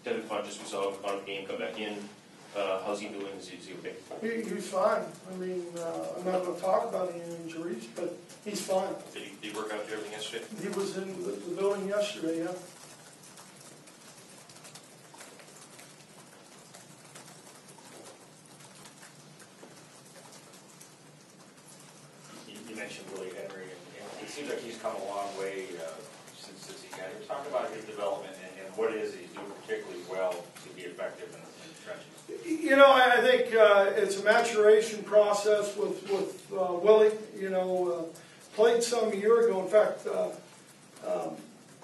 Devin Funches, we saw on a game come back in. How's he doing? Is he okay? He's fine. I mean, I'm not going to talk about any injuries, but he's fine. Did he work out and do everything yesterday? He was in the building yesterday, yeah. You mentioned Willie Henry, and it seems like he's come a long way since he got here. Talk about his development and what it is he's doing particularly well to be effective in the trenches. You know, I think it's a maturation process with Willie. You know, played some a year ago. In fact,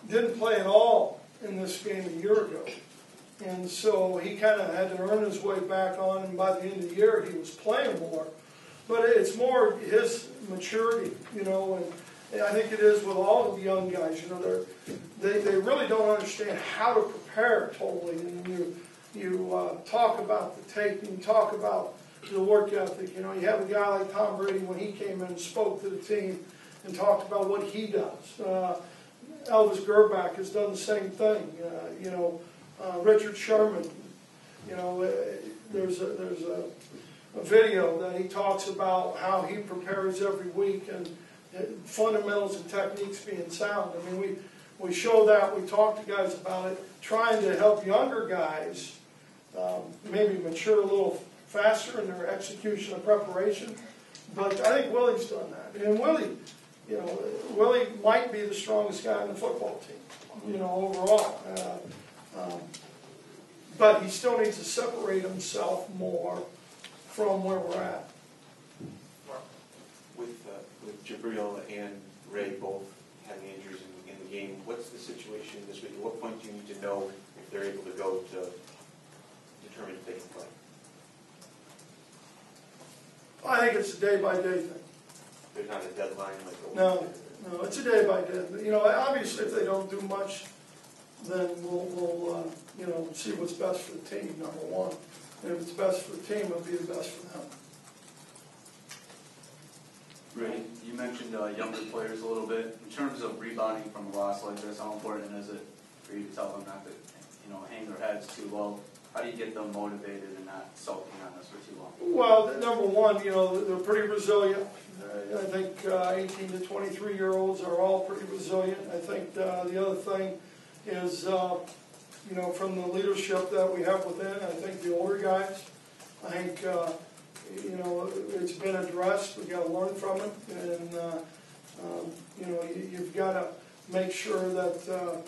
didn't play at all in this game a year ago. And so he kind of had to earn his way back on, and by the end of the year he was playing more. But it's more his maturity, you know, and I think it is with all of the young guys. You know, they really don't understand how to prepare totally. And you talk about the tape, and you talk about the work ethic. You know, you have a guy like Tom Brady when he came in and spoke to the team and talked about what he does. Elvis Gerbach has done the same thing. You know, Richard Sherman. You know, there's a video that he talks about how he prepares every week and fundamentals and techniques being sound. I mean, we show that, we talk to guys about it, trying to help younger guys maybe mature a little faster in their execution and preparation. But I think Willie's done that. And Willie, you know, Willie might be the strongest guy in the football team, you know, overall. But he still needs to separate himself more from where we're at. With Jabril and Ray both having injuries in the game, what's the situation this week? At what point do you need to know if they're able to go to determine if they can play? I think it's a day-by-day thing. There's not a deadline like a No, it's a day-by-day. You know, obviously if they don't do much, then we'll you know, see what's best for the team, number one. And if it's best for the team, it'll be the best for them. Brady, you mentioned younger players a little bit. In terms of rebounding from a loss like this, how important is it for you to tell them not to, you know, hang their heads too low? How do you get them motivated and not sulking on this for too long? Well, number one, you know, they're pretty resilient. I think 18 to 23-year-olds are all pretty resilient. I think the other thing is, you know, from the leadership that we have within, I think the older guys, I think, you know, it's been addressed. We've got to learn from it. And, you know, you've got to make sure that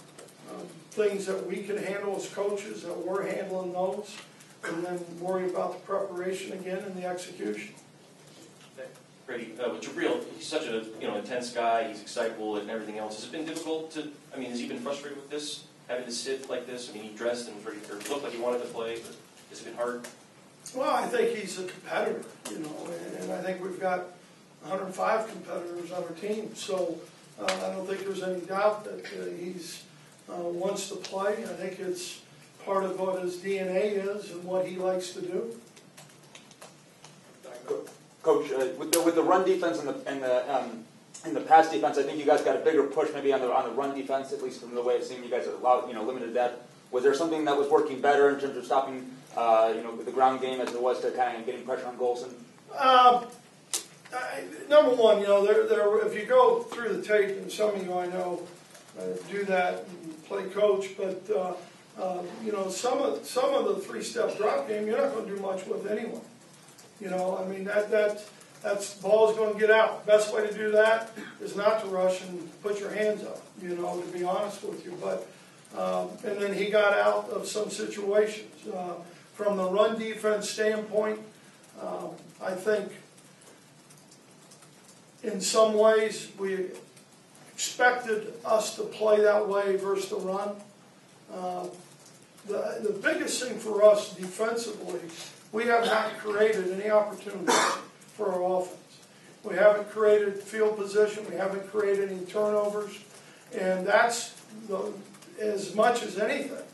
things that we can handle as coaches, that we're handling those, and then worry about the preparation again and the execution. Brady, with Jabril, he's such a intense guy. He's excitable and everything else. Has it been difficult to? I mean, has he been frustrated with this, having to sit like this? I mean, he dressed and was ready, or looked like he wanted to play, but has it been hard? Well, I think he's a competitor, you know, and I think we've got 105 competitors on our team. So I don't think there's any doubt that he's wants to play. I think it's part of what his DNA is and what he likes to do. Coach, with the run defense and the pass defense, I think you guys got a bigger push maybe on the run defense, at least from the way it seemed. You guys limited that. Was there something that was working better in terms of stopping the ground game as it was to kind of getting pressure on Golson? Number one, you know, if you go through the tape, and some of you I know do that and play coach, but you know, some of the three-step drop game, you're not going to do much with anyway. You know, I mean, that's ball's going to get out. Best way to do that is not to rush and put your hands up, you know, to be honest with you. But and then he got out of some situations. From the run defense standpoint, I think in some ways we expected us to play that way versus the run. The biggest thing for us defensively, we have not created any opportunities for our offense. We haven't created field position. We haven't created any turnovers. And that's as much as anything.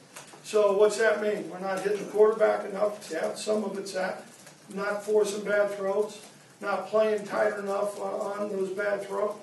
So what's that mean? We're not hitting the quarterback enough. Yeah, some of it's that. Not forcing bad throws. Not playing tight enough on those bad throws.